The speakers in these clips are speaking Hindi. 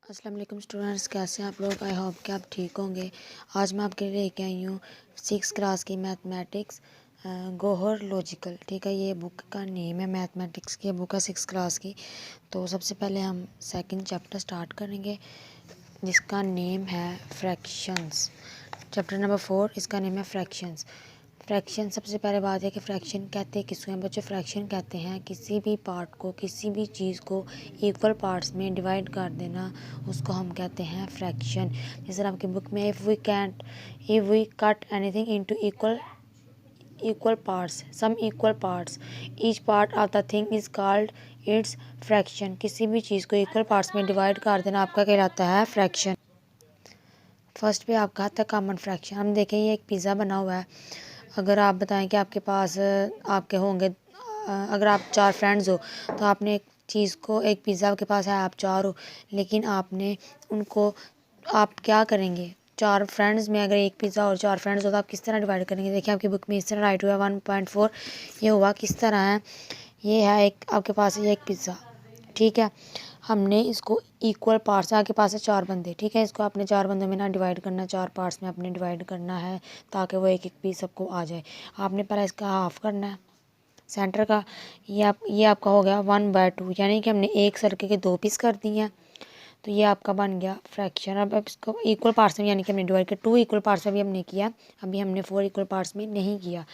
अस्सलाम वालेकुम स्टूडेंट्स, कैसे हैं आप लोग। आई होप कि आप ठीक होंगे। आज मैं आपके लिए लेके आई हूँ 6 क्लास की मैथमेटिक्स गोहर लॉजिकल। ठीक है, ये बुक का नेम है, मैथमेटिक्स की बुक है 6 क्लास की। तो सबसे पहले हम सेकंड चैप्टर स्टार्ट करेंगे जिसका नेम है फ्रैक्शंस। चैप्टर नंबर 4, इसका नेम है फ्रैक्शंस। फ्रैक्शन, सबसे पहले बात है कि फ्रैक्शन कहते हैं किसको हैं बच्चों। फ्रैक्शन कहते हैं किसी भी पार्ट को, किसी भी चीज़ को इक्वल पार्ट्स में डिवाइड कर देना, उसको हम कहते हैं फ्रैक्शन। जैसे आपकी बुक में if we cut anything into equal parts, some equal parts, each part of the thing is called its fraction. किसी भी चीज़ को इक्वल पार्ट्स में डिवाइड कर देना आपका कहलाता है फ्रैक्शन। फर्स्ट पे आपका आता है कॉमन फ्रैक्शन। हम देखें ये एक पिज़्ज़ा बना हुआ है। अगर आप बताएं कि आपके पास आपके होंगे अगर आप 4 फ्रेंड्स हो तो आपने एक चीज़ को, एक पिज़्ज़ा आपके पास है, आप 4 हो, लेकिन आपने उनको, आप क्या करेंगे 4 फ्रेंड्स में अगर एक पिज़्ज़ा और 4 फ्रेंड्स हो तो आप किस तरह डिवाइड करेंगे। देखिए आपकी बुक में इस तरह राइट हुआ 1.4। ये हुआ किस तरह है, ये है एक आपके पास है, ये एक पिज़्ज़ा। ठीक है, हमने इसको इक्वल पार्ट्स, आपके पास है 4 बंदे। ठीक है, इसको आपने 4 बंदों में ना डिवाइड करना, 4 पार्ट्स में आपने डिवाइड करना है ताकि वो एक एक पीस सबको आ जाए। आपने पहले इसका हाफ करना है सेंटर का। ये आपका हो गया 1/2, यानी कि हमने एक सर्कल के 2 पीस कर दिए हैं। तो ये आपका बन गया फ्रैक्शन। अब इसको इक्वल पार्ट्स में, यानी कि हमने डिवाइड किया 2 इक्वल पार्ट्स में भी हमने किया, अभी हमने 4 इक्वल पार्ट्स में नहीं किया।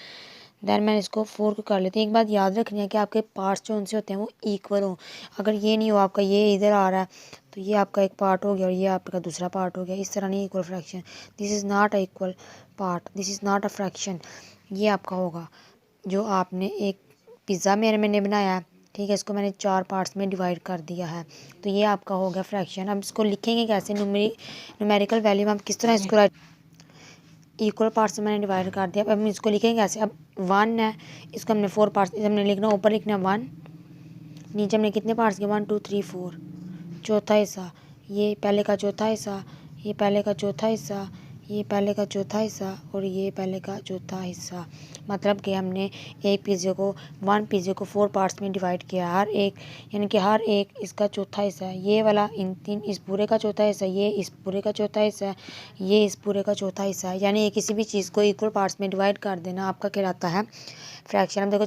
देन मैं इसको 4 को कर लेती हूँ। एक बात याद रखनी है कि आपके पार्ट्स जो उनसे होते हैं वो इक्वल हों। अगर ये नहीं हो, आपका ये इधर आ रहा है तो ये आपका एक पार्ट हो गया और ये आपका दूसरा पार्ट हो गया, इस तरह नहीं equal fraction. This is not a equal part, this is not a fraction. ये आपका होगा जो आपने एक पिज़्ज़ा मैंने बनाया है। ठीक है, इसको मैंने 4 पार्ट्स में डिवाइड कर दिया है, तो ये आपका हो गया फ्रैक्शन। अब इसको लिखेंगे कैसे, न्यूमेरिकल वैल्यू हम किस तरह इसको राइट, इक्वल पार्ट्स में मैंने डिवाइड कर दिया। अब हम इसको लिखेंगे कैसे। अब 1 है, इसको हमने 4 पार्ट्स, हमने लिखना ऊपर लिखना 1, नीचे हमने कितने पार्ट्स किए 1 2 3 4, चौथा हिस्सा, ये पहले का चौथा हिस्सा, ये पहले का चौथा हिस्सा, ये पहले का चौथा हिस्सा और ये पहले का चौथा हिस्सा। मतलब कि हमने एक पिज़्ज़े को, 1 पिज़्ज़े को 4 पार्ट्स में डिवाइड किया, हर एक, यानी कि हर एक इसका चौथा हिस्सा है, ये वाला इन 3 इस पूरे का चौथा हिस्सा, ये इस पूरे का चौथा हिस्सा है, ये इस पूरे का चौथा हिस्सा है। यानी किसी भी चीज़ को इक्वल पार्ट्स में डिवाइड कर देना आपका कहलाता है फ्रैक्शन। अब देखो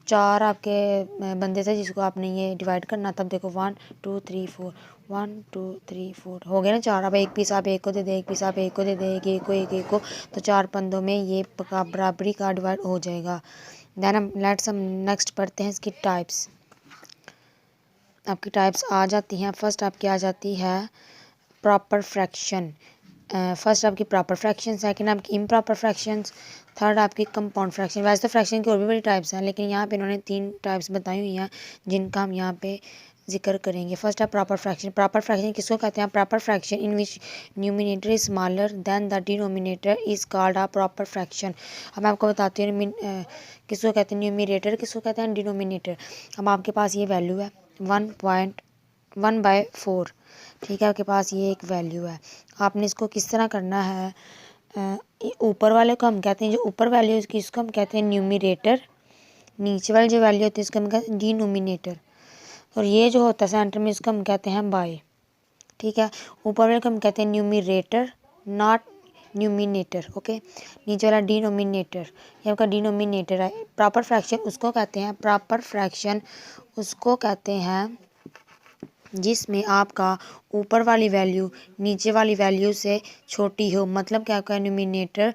4 आपके बंदे थे जिसको आपने ये डिवाइड करना, तब देखो 1 2 3 4, 1 2 3 4 हो गया ना 4। अब एक पीस आप एक को दे दे, एक पीस आप एक को दे दे, एक को, तो 4 पंदों में ये बराबरी का डिवाइड हो जाएगा। देन हम नेक्स्ट पढ़ते हैं इसकी टाइप्स। आपकी टाइप्स आ जाती हैं। फर्स्ट आपकी आ जाती है प्रॉपर फ्रैक्शन। फर्स्ट आपकी प्रॉपर फ्रैक्शन, सेकंड आपकी इम्प्रॉपर फ्रैक्शंस, थर्ड आपकी कंपाउंड फ्रैक्शन। वैसे तो फ्रैक्शन की और भी बड़ी टाइप्स हैं, लेकिन यहाँ पे इन्होंने 3 टाइप्स बताई हुई हैं जिनका हम यहाँ पे जिक्र करेंगे। फर्स्ट है प्रॉपर फ्रैक्शन। प्रॉपर फ्रैक्शन किसको कहते हैं, proper fraction in which numerator is smaller than the denominator is called a proper fraction. अब मैं आपको बताती हूँ किसको कहते हैं न्यूमिनेटर, किसको कहते हैं डिनोमिनेटर। अब आपके पास ये वैल्यू है 1/4। ठीक है, आपके पास ये एक वैल्यू है। आपने इसको किस तरह करना है, ऊपर वाले को हम कहते हैं, जो ऊपर वैल्यू है इसकी, इसको हम कहते हैं न्यूमिनेटर। नीचे वाली जो वैल्यू होती है इसको हम कहते हैं डिनोमिनेटर। और ये जो होता है सेंटर में, इसको हम कहते हैं बाय। ठीक है, ऊपर वाले को हम कहते हैं न्यूमिनेटर, नॉट न्यूमिनेटर। ओके, नीचे वाला डिनोमिनेटर, ये आपका डिनोमिनेटर है। प्रॉपर फ्रैक्शन उसको कहते हैं, प्रॉपर फ्रैक्शन उसको कहते हैं जिसमें आपका ऊपर वाली वैल्यू नीचे वाली वैल्यू से छोटी हो। मतलब क्या, आपका न्यूमिनेटर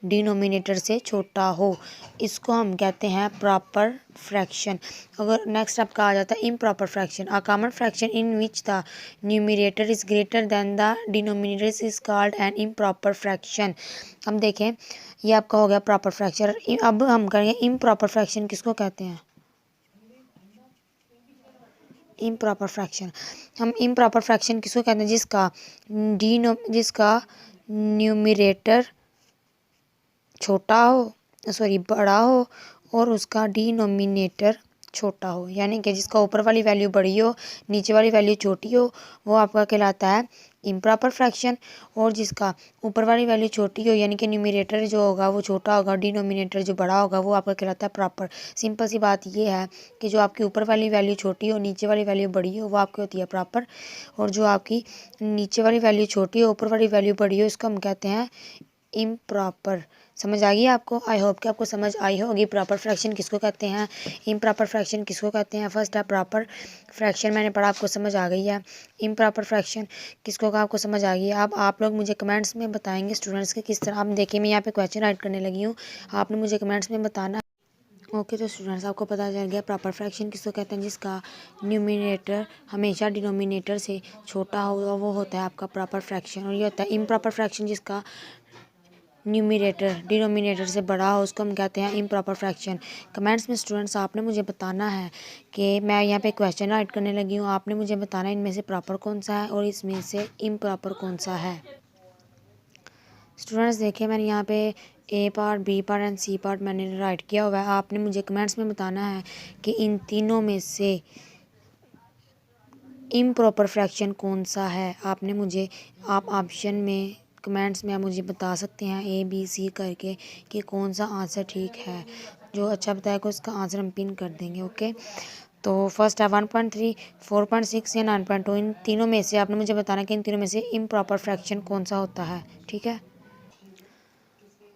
डिनोमिनेटर से छोटा हो, इसको हम कहते हैं प्रॉपर फ्रैक्शन। अगर नेक्स्ट आपका आ जाता है improper fraction. A common fraction in which the numerator is greater than the denominator is called an improper fraction. हम देखें, ये आपका हो गया प्रॉपर फ्रैक्शन। अब हम करेंगे इम्प्रॉपर फ्रैक्शन किसको कहते हैं, इम्प्रॉपर फ्रैक्शन। हम इम्प्रॉपर फ्रैक्शन किसको कहते हैं, जिसका न्यूमिनेटर छोटा हो, सॉरी बड़ा हो, और उसका डिनोमिनेटर छोटा हो, यानी कि जिसका ऊपर वाली वैल्यू बड़ी हो नीचे वाली वैल्यू छोटी हो वो आपका कहलाता है इम्प्रॉपर फ्रैक्शन। और जिसका ऊपर वाली वैल्यू छोटी हो यानी कि न्यूमरेटर जो होगा वो छोटा होगा, डिनोमिनेटर जो बड़ा होगा वो आपका कहलाता है प्रॉपर। सिंपल सी बात ये है कि जो आपकी ऊपर वाली वैल्यू छोटी हो नीचे वाली वैल्यू बड़ी हो वो आपकी होती है प्रॉपर, और जो आपकी नीचे वाली वैल्यू छोटी हो ऊपर वाली वैल्यू बड़ी हो इसको हम कहते हैं इम्प्रॉपर। समझ आ गई आपको? आई होप कि आपको समझ आई होगी प्रॉपर फ्रैक्शन किसको कहते हैं, इम्प्रॉपर फ्रैक्शन किसको कहते हैं। फर्स्ट है प्रॉपर फ्रैक्शन, मैंने पढ़ा आपको समझ आ गई है। इम्प्रॉपर फ्रैक्शन किसको कहा आपको समझ आ गई है। अब आप लोग मुझे कमेंट्स में बताएंगे स्टूडेंट्स के किस तरह। आप देखिए मैं यहाँ पे क्वेश्चन राइट करने लगी हूँ, आपने मुझे कमेंट्स में बताना। ओके तो स्टूडेंट्स आपको पता चल गया प्रॉपर फ्रैक्शन किसको कहते हैं, जिसका न्यूमिनेटर हमेशा डिनोमिनेटर से छोटा होगा वो होता है आपका प्रॉपर फ्रैक्शन। और ये होता है इम्प्रॉपर फ्रैक्शन जिसका न्यूमरेटर डिनोमिनेटर से बड़ा हो उसको हम कहते हैं इम्प्रॉपर फ्रैक्शन। कमेंट्स में स्टूडेंट्स आपने मुझे बताना है कि मैं यहाँ पे क्वेश्चन राइट करने लगी हूँ, आपने मुझे बताना है इनमें से प्रॉपर कौन सा है और इसमें से इम्प्रॉपर कौन सा है। स्टूडेंट्स देखिए मैंने यहाँ पे A part B part and C part मैंने राइट किया हुआ है, आपने मुझे कमेंट्स में बताना है कि इन तीनों में से इम्प्रॉपर फ्रैक्शन कौन सा है। आपने मुझे आप ऑप्शन में कमेंट्स में आप मुझे बता सकते हैं ए बी सी करके कि कौन सा आंसर ठीक है। जो अच्छा बताएगा उसका आंसर हम पिन कर देंगे। ओके तो फर्स्ट है 1.3 4.6 या 9.2, इन तीनों में से आपने मुझे बताना कि इन तीनों में से इम्प्रॉपर फ्रैक्शन कौन सा होता है। ठीक है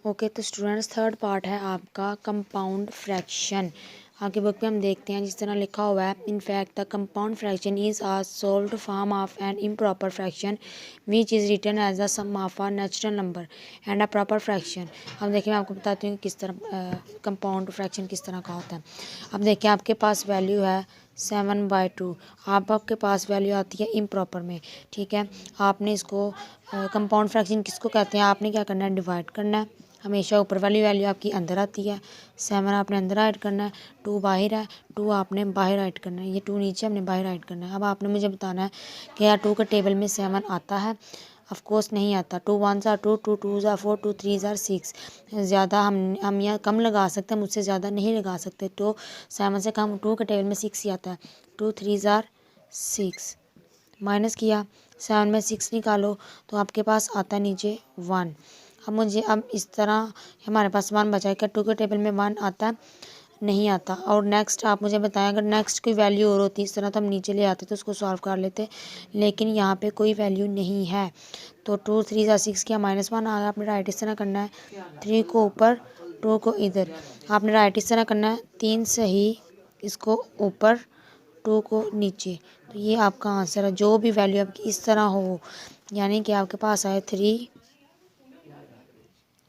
ओके तो स्टूडेंट्स थर्ड पार्ट है आपका कंपाउंड फ्रैक्शन। आगे बुक पे हम देखते हैं जिस तरह लिखा हुआ है, in fact the compound fraction is a solved form of an improper fraction which is written as the sum of a natural number and a proper fraction. अब देखिए मैं आपको बताती हूँ किस तरह कंपाउंड फ्रैक्शन किस तरह का होता है। अब देखिए आपके पास वैल्यू है 7/2, आपके पास वैल्यू आती है इम्प्रॉपर में। ठीक है आपने इसको कंपाउंड फ्रैक्शन किसको कहते हैं, आपने क्या करना है डिवाइड करना है। हमेशा ऊपर वाली वैल्यू आपकी अंदर आती है, 7 आपने अंदर ऐड करना है, 2 बाहर है, 2 आपने बाहर ऐड करना है, ये 2 नीचे हमने बाहर ऐड करना है। अब आपने मुझे बताना है कि यार 2 के टेबल में 7 आता है, ऑफ कोर्स नहीं आता। 2 1 2, 2 2 4, 2 3 6। ज़्यादा हम यहाँ कम लगा सकते हैं, मुझसे ज़्यादा नहीं लगा सकते। तो 7 से कम 2 के टेबल में 6 ही आता है। 2 3 6 माइनस किया, 7 में 6 निकालो तो आपके पास आता है नीचे 1। अब इस तरह हमारे पास 1 बचा है, क्या 2 के टेबल में 1 आता है, नहीं आता। और नेक्स्ट आप मुझे बताएं अगर नेक्स्ट कोई वैल्यू और होती इस तरह तो हम नीचे ले आते तो उसको सॉल्व कर लेते, लेकिन यहाँ पे कोई वैल्यू नहीं है। तो 2 3 6 किया -1 आ गया। आपने राइट इस तरह करना है, 3 को ऊपर 2 को इधर। आपने राइट इस तरह करना है, 3 सही इसको ऊपर 2 को नीचे। तो ये आपका आंसर है। जो भी वैल्यू आपकी इस तरह हो यानी कि आपके पास आए 3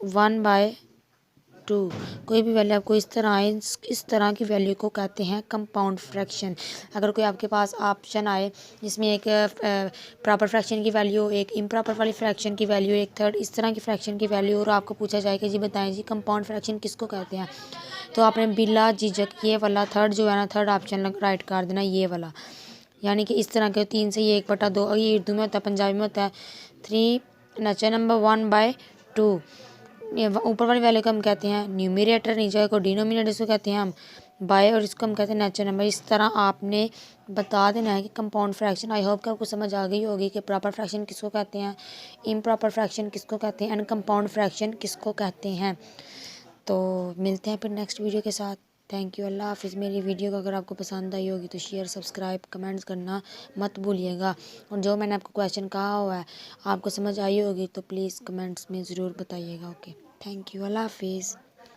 1/2, कोई भी वैल्यू आपको इस तरह आए, इस तरह की वैल्यू को कहते हैं कंपाउंड फ्रैक्शन। अगर कोई आपके पास ऑप्शन आए जिसमें एक प्रॉपर फ्रैक्शन की वैल्यू, एक इम्प्रॉपर वाली फ्रैक्शन की वैल्यू, एक थर्ड इस तरह की फ्रैक्शन की वैल्यू, और आपको पूछा जाए कि जी बताएं जी कंपाउंड फ्रैक्शन किसको कहते हैं, तो आपने बिला झिझक ये वाला थर्ड जो है ना, थर्ड ऑप्शन राइट कर देना, ये वाला। यानी कि इस तरह के 3 से ये 1/2, ये उर्दू में होता है, पंजाबी में होता है 3 नेचुरल नंबर 1/2। ये ऊपर वाली वैल्यू को हम कहते हैं न्यूमरेटर, नीचे को डिनोमिनेटर इसको कहते हैं हम बाय, और इसको हम कहते हैं नेचुरल नंबर। इस तरह आपने बता देना है कि कंपाउंड फ्रैक्शन। आई होप कि आपको समझ आ गई होगी कि प्रॉपर फ्रैक्शन किसको कहते हैं, इम्प्रॉपर फ्रैक्शन किसको कहते हैं एंड कंपाउंड फ्रैक्शन किसको कहते हैं। तो मिलते हैं फिर नेक्स्ट वीडियो के साथ। थैंक यू, अल्लाह हाफिज़। मेरी वीडियो को अगर आपको पसंद आई होगी तो शेयर सब्सक्राइब कमेंट्स करना मत भूलिएगा, और जो मैंने आपको क्वेश्चन कहा हुआ है आपको समझ आई होगी तो प्लीज़ कमेंट्स में ज़रूर बताइएगा। ओके थैंक यू, अल्लाह हाफिज़।